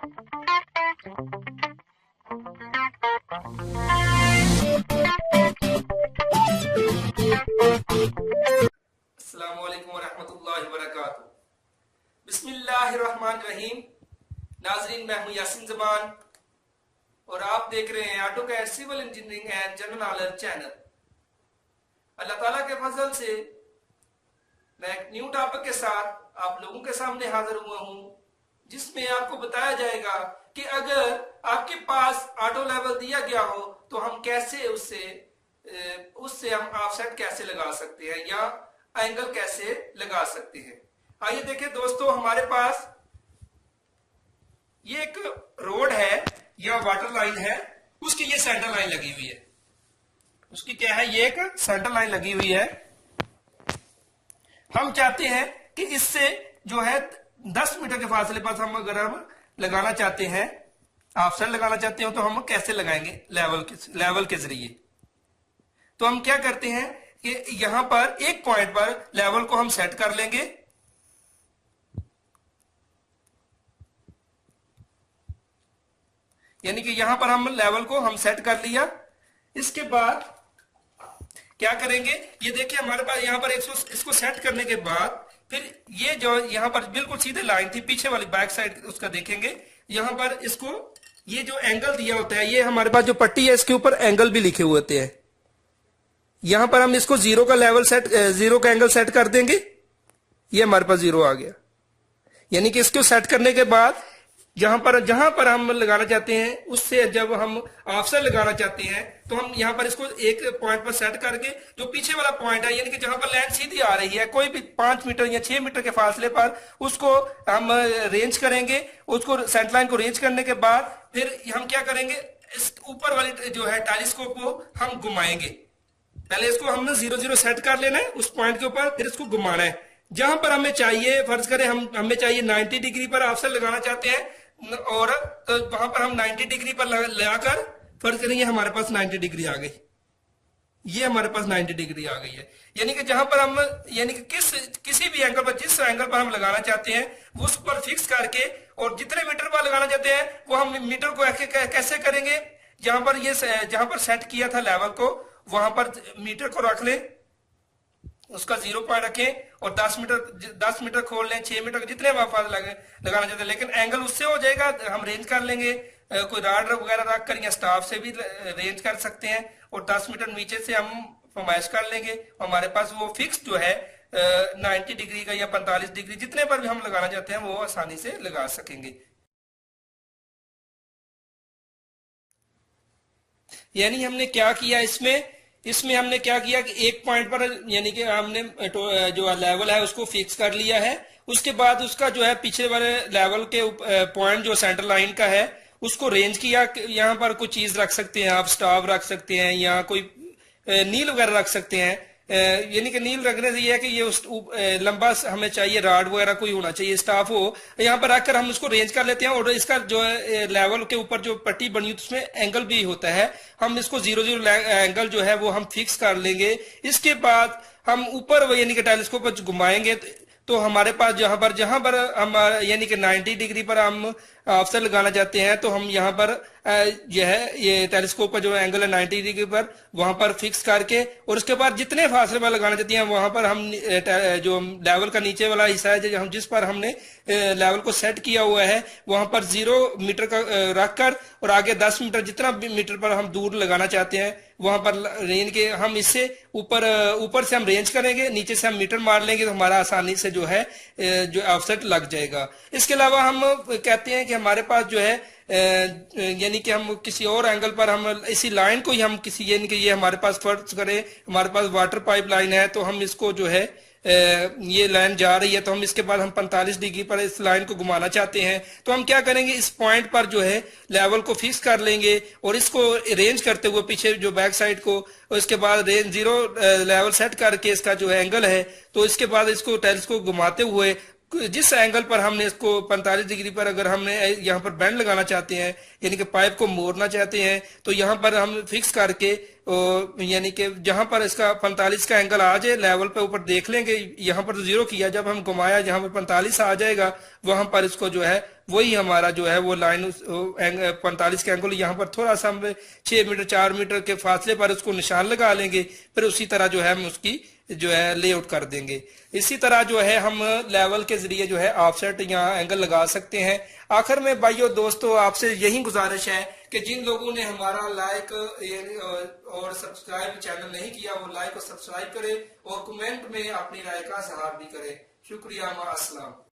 अस्सलामुअलैकुम वरहमतुल्लाहि वबरकातुहू। बिस्मिल्लाहिर्रहमानिर्रहीम। नाजरीन, मैं हूं यासीन ज़मान और आप देख रहे हैं AutoCAD civil engineering and general knowledge channel. अल्लाह ताला के फजल से मैं एक न्यू टॉपिक के साथ आप लोगों के सामने हाजिर हुआ हूं, जिसमें आपको बताया जाएगा कि अगर आपके पास ऑटो लेवल दिया गया हो तो हम कैसे उससे हम ऑफसेट कैसे लगा सकते हैं या एंगल कैसे लगा सकते हैं। आइए देखें दोस्तों, हमारे पास ये एक रोड है या वाटर लाइन है, उसकी ये सेंटर लाइन लगी हुई है। उसकी क्या है, ये एक सेंटर लाइन लगी हुई है। हम चाहते हैं कि इससे जो है 10 मीटर के फासले पर हम अगर हम लगाना चाहते हैं, ऑफसेट लगाना चाहते हो, तो हम कैसे लगाएंगे, लेवल के जरिए। तो हम क्या करते हैं कि यहां पर एक पॉइंट पर लेवल को हम सेट कर लेंगे। यानी कि यहां पर हम लेवल को हम सेट कर लिया। इसके बाद क्या करेंगे, ये देखिए हमारे पास यहां पर इसको सेट करने के बाद फिर ये जो यहां पर बिल्कुल सीधे लाइन थी, पीछे वाली बैक साइड उसका देखेंगे। यहां पर इसको ये जो एंगल दिया होता है, ये हमारे पास जो पट्टी है इसके ऊपर एंगल भी लिखे हुए होते हैं। यहां पर हम इसको जीरो का एंगल सेट कर देंगे। ये हमारे पास जीरो आ गया। यानी कि इसको सेट करने के बाद जहां पर हम लगाना चाहते हैं, उससे जब हम ऑफसेट लगाना चाहते हैं तो हम यहां पर इसको एक पॉइंट पर सेट करके जो पीछे वाला पॉइंट है, यानी कि जहां पर लाइन सीधी आ रही है, कोई भी 5 मीटर या 6 मीटर के फासले पर उसको हम रेंज करेंगे। उसको सेंटर लाइन को रेंज करने के बाद फिर हम क्या करेंगे, इस ऊपर वाली जो है टेलीस्कोप को हम घुमाएंगे। पहले इसको हमने 0 सेट कर लेना है उस पॉइंट के ऊपर, फिर इसको घुमाना है। जहां पर हमें चाहिए, फर्ज करें हमें चाहिए 90 डिग्री पर ऑफसेट लगाना चाहते हैं, और तो वहां पर हम 90 डिग्री पर लगाकर फर्ज करेंगे हमारे पास 90 डिग्री आ गई। ये हमारे पास 90 डिग्री आ गई है। यानी कि जहां पर हम, यानी कि किसी भी एंगल पर, जिस एंगल पर हम लगाना चाहते हैं उस पर फिक्स करके, और जितने मीटर पर लगाना चाहते हैं वो हम मीटर को कैसे करेंगे, जहां पर सेट किया था लेवल को, वहां पर मीटर को रख लें, उसका 0 पॉइंट रखें और 10 मीटर खोल लें, 6 मीटर जितने हम लगाना चाहते हैं। लेकिन एंगल उससे हो जाएगा, हम रेंज कर लेंगे, कोई राड वगैरह रख कर या स्टाफ से भी रेंज कर सकते हैं, और 10 मीटर नीचे से हम फरमाइश कर लेंगे। हमारे पास वो फिक्स जो है 90 डिग्री का या 45 डिग्री, जितने पर भी हम लगाना चाहते हैं वो आसानी से लगा सकेंगे। यानी हमने क्या किया, इसमें हमने क्या किया कि एक पॉइंट पर, यानी कि हमने जो लेवल है उसको फिक्स कर लिया है। उसके बाद उसका जो है पीछे वाले लेवल के पॉइंट जो सेंटर लाइन का है उसको रेंज किया। यहाँ पर कोई चीज रख सकते हैं, आप स्टाफ रख सकते हैं या कोई नील वगैरह रख सकते हैं। यानी कि नील रखने से ये है कि ये लंबा हमें चाहिए, राड वगैरह कोई होना चाहिए, स्टाफ हो, यहाँ पर रखकर हम उसको रेंज कर लेते हैं। और इसका जो है लेवल के ऊपर जो पट्टी बनी है उसमें एंगल भी होता है, हम इसको 0 एंगल जो है वो हम फिक्स कर लेंगे। इसके बाद हम ऊपर यानी कि टेलीस्कोप पर घुमाएंगे तो हमारे पास जहां पर हम यानी कि 90 डिग्री पर हम ऑफसेट लगाना चाहते हैं, तो हम यहाँ पर ये टेलीस्कोप का जो एंगल है 90 डिग्री पर, वहां पर फिक्स करके, और उसके बाद जितने फासले पर लगाना चाहते हैं वहां पर हम जो लेवल का नीचे वाला हिस्सा है, हम जिस पर हमने लेवल को सेट किया हुआ है, वहां पर 0 मीटर का रखकर, और आगे 10 मीटर जितना मीटर पर हम दूर लगाना चाहते हैं वहां पर रेंज के हम इससे ऊपर से हम रेंज करेंगे, नीचे से हम मीटर मार लेंगे, तो हमारा आसानी से जो है जो ऑफसेट लग जाएगा। इसके अलावा हम कहते हैं कि हमारे पास जो है यानी कि हम किसी और एंगल पर हम इसी लाइन को ही हम किसी, यानी कि ये हमारे पास फर्ज करें हमारे पास वाटर पाइप लाइन है, तो हम इसको जो है ये लाइन जा रही है, तो हम इसके बाद हम 45 डिग्री पर इस लाइन को घुमाना चाहते हैं, तो हम क्या करेंगे, इस पॉइंट पर जो है लेवल को फिक्स कर लेंगे और इसको रेंज करते हुए पीछे जो बैक साइड को, और इसके बाद रेंज 0 लेवल सेट करके इसका जो है एंगल है, तो इसके बाद इसको टेलीस्कोप घुमाते हुए जिस एंगल पर हमने इसको 45 डिग्री पर अगर हमने यहाँ पर बैंड लगाना चाहते हैं, यानी कि पाइप को मोड़ना चाहते हैं, तो यहाँ पर हम फिक्स करके यानी कि जहां पर इसका 45 का एंगल आ जाए लेवल पे ऊपर देख लेंगे, यहाँ पर तो 0 किया, जब हम घुमाया जहां पर 45 आ जाएगा वहां पर इसको जो है वही हमारा जो है वो लाइन 45 का एंगल, यहाँ पर थोड़ा सा हम 6 मीटर 4 मीटर के फासले पर उसको निशान लगा लेंगे, फिर उसी तरह जो है हम उसकी जो है लेआउट कर देंगे। इसी तरह जो है हम लेवल के जरिए जो है ऑफसेट या एंगल लगा सकते हैं। आखिर में भाइयों दोस्तों आपसे यही गुजारिश है कि जिन लोगों ने हमारा लाइक और सब्सक्राइब चैनल नहीं किया वो लाइक और सब्सक्राइब करें और कमेंट में अपनी राय का इजहार भी करें। शुक्रिया, अस्सलाम।